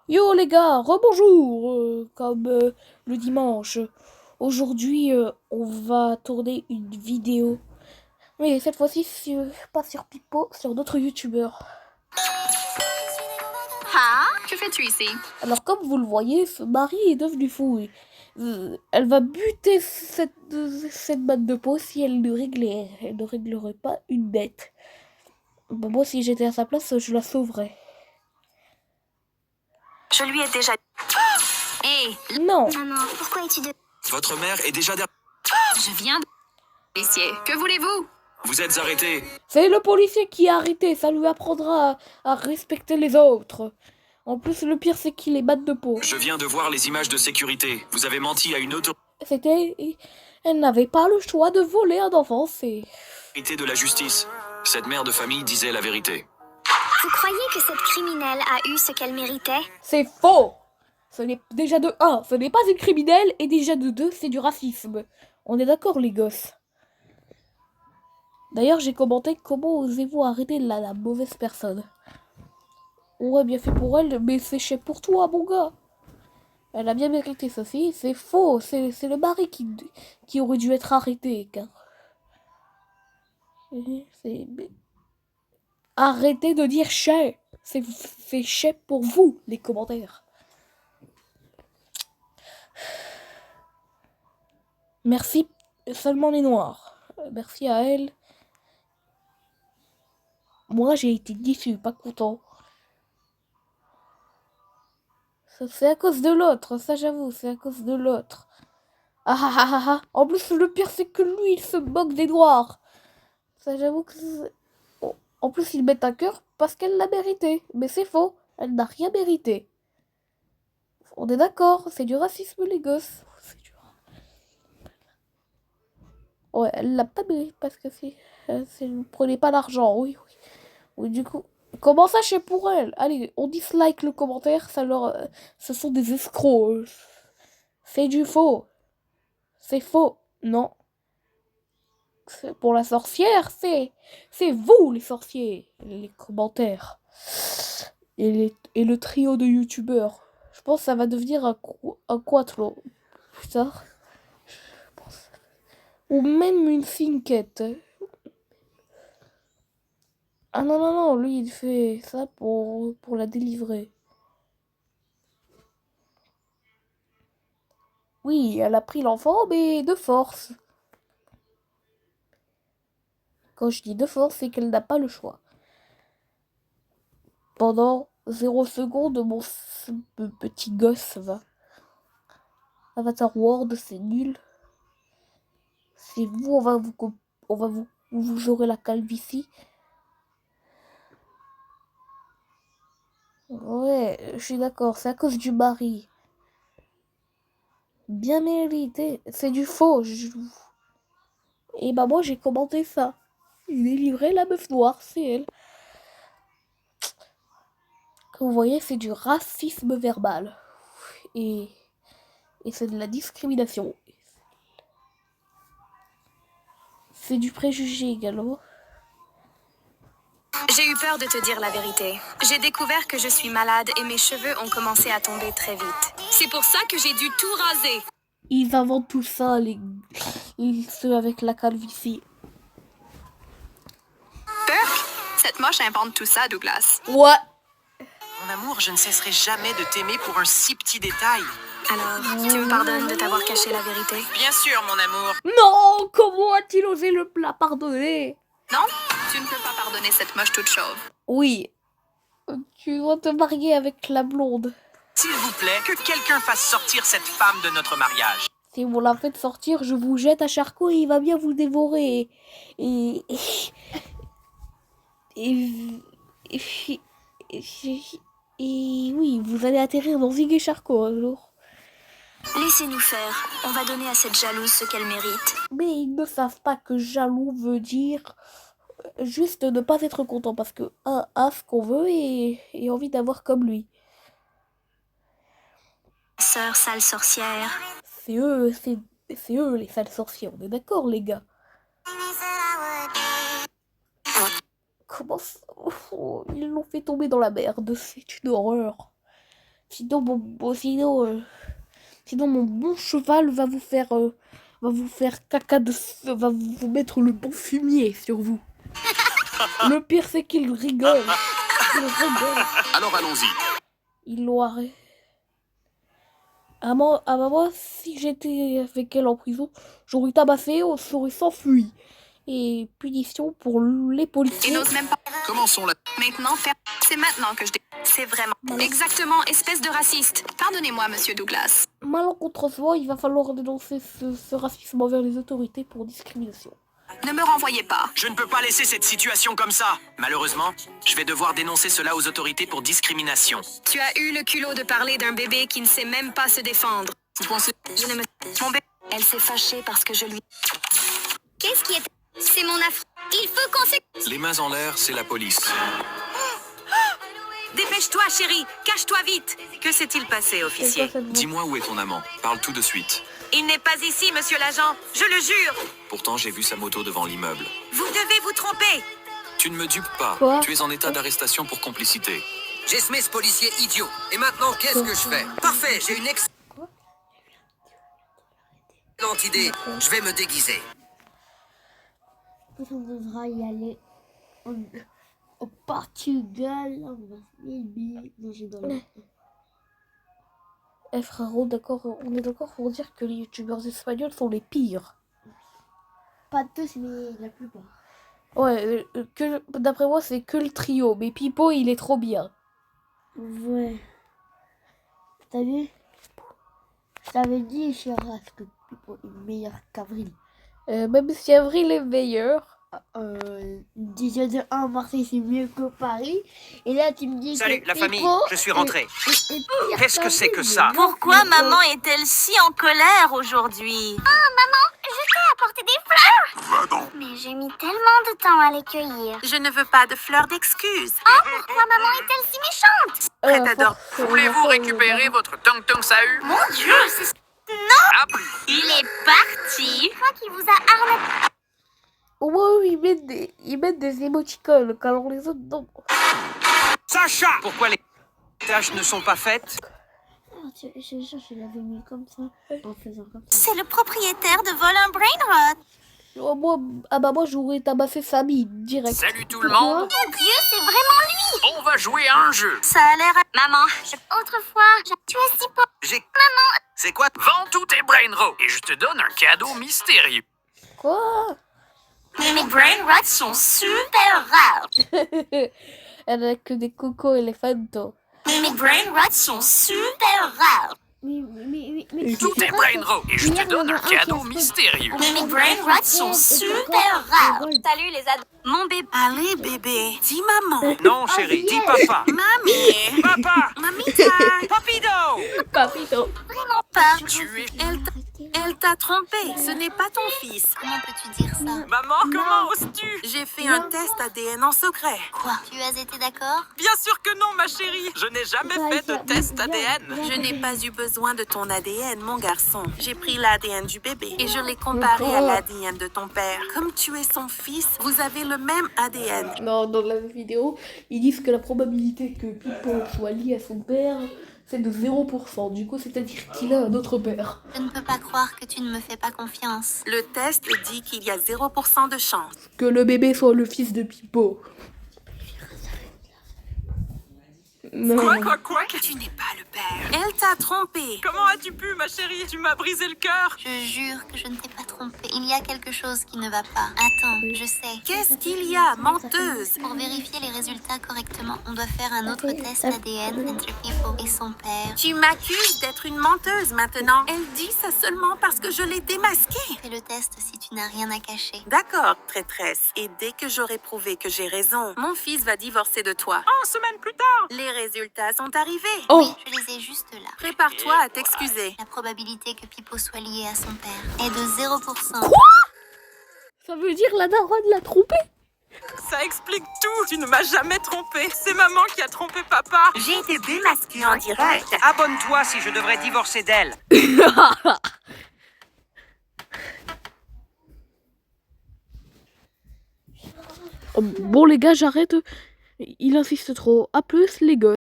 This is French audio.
Yo les gars, rebonjour, comme le dimanche. Aujourd'hui, on va tourner une vidéo, mais cette fois-ci pas sur Pipo, sur d'autres youtubeurs. Ah, que fais-tu ici? Alors comme vous le voyez, ce mari est devenu fou. Elle va buter cette batte de peau si elle ne réglerait pas une dette. Bah, moi, si j'étais à sa place, je la sauverais. Je lui ai déjà... Hé, Non, Maman, pourquoi es-tu de... Votre mère est déjà derrière. je viens de... Policier, que voulez-vous? Vous êtes arrêté. c'est le policier qui a arrêté, ça lui apprendra à respecter les autres. En plus, le pire, c'est qu'il est batte de peau. Je viens de voir les images de sécurité. Vous avez menti à une autorité C'était... Elle n'avait pas le choix de voler un enfant, c'est... de la justice. Cette mère de famille disait la vérité. Vous croyez que cette criminelle a eu ce qu'elle méritait? C'est faux. Ce n'est déjà de 1, ce n'est pas une criminelle, et déjà de 2, c'est du racisme. On est d'accord, les gosses. D'ailleurs, j'ai commenté comment osez-vous arrêter la mauvaise personne. Ouais, bien fait pour elle, mais c'est cher pour toi, mon gars. Elle a bien mérité ceci, c'est faux, c'est le mari qui aurait dû être arrêté, car... C'est... Arrêtez de dire chais. C'est chais pour vous, les commentaires. Merci seulement les noirs. Merci à elle. Moi, j'ai été déçu, pas content. C'est à cause de l'autre, ça j'avoue, c'est à cause de l'autre. Ah ah ah ah ah. En plus, le pire, c'est que lui, il se moque des noirs. Ça j'avoue que... En plus, il met un cœur parce qu'elle l'a mérité. Mais c'est faux, elle n'a rien mérité. On est d'accord, c'est du racisme, les gosses. Ouais, elle l'a pas mérité parce que vous prenez pas l'argent, oui, oui. Oui, du coup, comment ça, c'est pour elle? Allez, on dislike le commentaire, ce sont des escrocs. C'est du faux. C'est faux. Non. Pour la sorcière, c'est vous, les sorciers. Les commentaires. Et le trio de youtubeurs. Je pense que ça va devenir un quatuor. Putain. Ou même une cinquette. Ah non, non, non, lui, il fait ça pour la délivrer. Oui, elle a pris l'enfant, mais de force. Quand je dis de force, c'est qu'elle n'a pas le choix. Pendant 0 seconde, mon petit gosse va. Avatar World, c'est nul. C'est vous, vous aurez la calvitie. Ouais, je suis d'accord, c'est à cause du mari. Bien mérité, c'est du faux. Et bah moi j'ai commenté ça. Il est livré la meuf noire, c'est elle. Comme vous voyez, c'est du racisme verbal. Et, et c'est de la discrimination. C'est du préjugé également. J'ai eu peur de te dire la vérité. J'ai découvert que je suis malade et mes cheveux ont commencé à tomber très vite. C'est pour ça que j'ai dû tout raser. Ils inventent tout ça, ceux avec la calvitie. Burke, cette moche invente tout ça, Douglas. Ouais. Mon amour, je ne cesserai jamais de t'aimer pour un si petit détail. Alors, tu me pardonnes de t'avoir caché la vérité? Bien sûr, mon amour. Non, comment a-t-il osé la pardonner? Non, tu ne peux pas pardonner cette moche toute chauve. Oui. Tu dois te marier avec la blonde. S'il vous plaît, que quelqu'un fasse sortir cette femme de notre mariage. Si vous la faites sortir, je vous jette à Charcot et il va bien vous dévorer. Et... Et... Et... Et oui, vous allez atterrir dans Zig et Charcot un jour. Laissez-nous faire. On va donner à cette jalouse ce qu'elle mérite. Mais ils ne savent pas que jaloux veut dire juste ne pas être content parce que un a ce qu'on veut et envie d'avoir comme lui. Sœur sale sorcière. C'est eux les sales sorciers, on est d'accord les gars. Comment ça... Oh, ils l'ont fait tomber dans la merde, c'est une horreur. Sinon, sinon mon bon cheval va vous faire caca va vous mettre le bon fumier sur vous. Le pire, c'est qu'il rigole. Il rigole. Alors allons-y. Il l'aurait. Moi, si j'étais avec elle en prison, j'aurais tabassé, on serait s'enfui. Et punition pour les Et policiers. n'ose même pas. Commençons la... Maintenant, c'est maintenant que je... C'est vraiment... Exactement, espèce de raciste. Pardonnez-moi, monsieur Douglas. Malencontreusement, il va falloir dénoncer ce racisme envers les autorités pour discrimination. Ne me renvoyez pas. Je ne peux pas laisser cette situation comme ça. Malheureusement, je vais devoir dénoncer cela aux autorités pour discrimination. Tu as eu le culot de parler d'un bébé qui ne sait même pas se défendre. Vous pensez... Je ne me... Mon bébé... Elle s'est fâchée parce que je lui... Qu'est-ce qui est... C'est mon affront. Il faut qu'on se... Les mains en l'air, c'est la police. Dépêche-toi, chérie. Cache-toi vite. Que s'est-il passé, C'est quoi cette voix? Dis-moi où est ton amant. Parle tout de suite. Il n'est pas ici, monsieur l'agent. Je le jure. Pourtant, j'ai vu sa moto devant l'immeuble. Vous devez vous tromper. Tu ne me dupes pas. Quoi? Tu es en état d'arrestation pour complicité. J'ai semé ce policier idiot. Et maintenant, qu'est-ce que je fais? Parfait, j'ai une excellente idée. Je vais me déguiser. On devra y aller au Portugal. On va se manger dans le... Eh frérot, d'accord, on est d'accord pour dire que les youtubeurs espagnols sont les pires. Pas tous, mais la plupart. Ouais, d'après moi, c'est que le trio. Mais Pipo, il est trop bien. Ouais. T'as vu? Je t'avais dit, Shiraz, que Pipo est meilleur qu'Avril. Même si Avril est meilleur. Déjà de 1, Marseille c'est mieux que Paris. Et là tu me dis Salut, que la Pipo famille, je suis rentré. est pire Qu'est-ce que c'est que qu'Avril. ça? Pourquoi maman est-elle si en colère aujourd'hui? apporter des fleurs. Mais j'ai mis tellement de temps à les cueillir. Je ne veux pas de fleurs d'excuses. Pourquoi maman est-elle si méchante? Voulez-vous récupérer votre tung-tung Sahu? Mon Dieu, c'est Il est parti. toi qui vous a arnaqué. Au moins, ils mettent des émoticônes, alors les autres, non. Sacha! Pourquoi les tâches ne sont pas faites? Je l'avais mis comme ça, en faisant comme ça. C'est le propriétaire de Vol un Brainrot. Moi, j'aurais tabassé Samy, direct. Salut tout le monde! Mon Dieu, c'est vraiment lui. On va jouer à un jeu. Ça a l'air... Maman, autrefois, tu es si pauvre. J'ai... Maman! C'est quoi? Vends tous tes brainrots et je te donne un cadeau mystérieux. Quoi? Mes Brainrots sont super rares. Elle a que des cocos éléphantos. Mes Brainrots sont super rares. Mais Tous tes brainrots et je te donne un cadeau mystérieux. Mes Brainrots sont super rares. Salut les ados. Mon bébé. Allez, bébé. Dis maman. Non, chérie, dis papa. Mamie. Papa! Mamita. Papido! Papito. Pas. Tu es... Elle t'a trompé. Ce n'est pas ton fils. Comment peux-tu dire ça? Maman, comment oses-tu? J'ai fait un test ADN en secret. Quoi? Tu as été d'accord? Bien sûr que non, ma chérie. Je n'ai jamais fait de test ADN. Je n'ai pas eu besoin de ton ADN, mon garçon. J'ai pris l'ADN du bébé et je l'ai comparé à l'ADN de ton père. Comme tu es son fils, vous avez le même ADN. Non, dans la vidéo, ils disent que la probabilité que Pipo soit lié à son père, c'est de 0%. Du coup, c'est-à-dire qu'il a un autre père. Je ne peux pas croire que tu ne me fais pas confiance. Le test dit qu'il y a 0% de chance. Que le bébé soit le fils de Pipo. Non. Quoi? Que tu n'es pas le père. Elle t'a trompé. Comment as-tu pu, ma chérie? Tu m'as brisé le cœur. Je jure que je ne t'ai pas trompé. Il y a quelque chose qui ne va pas. Attends, je sais. Qu'est-ce qu'il y a, menteuse? Pour vérifier les résultats correctement, on doit faire un autre test ADN entre Pipo et son père. Tu m'accuses d'être une menteuse maintenant. Elle dit ça seulement parce que je l'ai démasquée. Fais le test si tu n'as rien à cacher. D'accord, traîtresse. Et dès que j'aurai prouvé que j'ai raison, mon fils va divorcer de toi. En semaine plus tard. Les résultats sont arrivés. Oh. Oui, je les ai juste là. Prépare-toi à t'excuser. La probabilité que Pipo soit lié à son père est de 0%. Ça veut dire la daronne l'a trompé. Ça explique tout. Tu ne m'as jamais trompé. C'est maman qui a trompé papa. J'ai été démasquée en direct. Abonne-toi si je devrais divorcer d'elle. Bon les gars, j'arrête. Il insiste trop. À plus les gosses.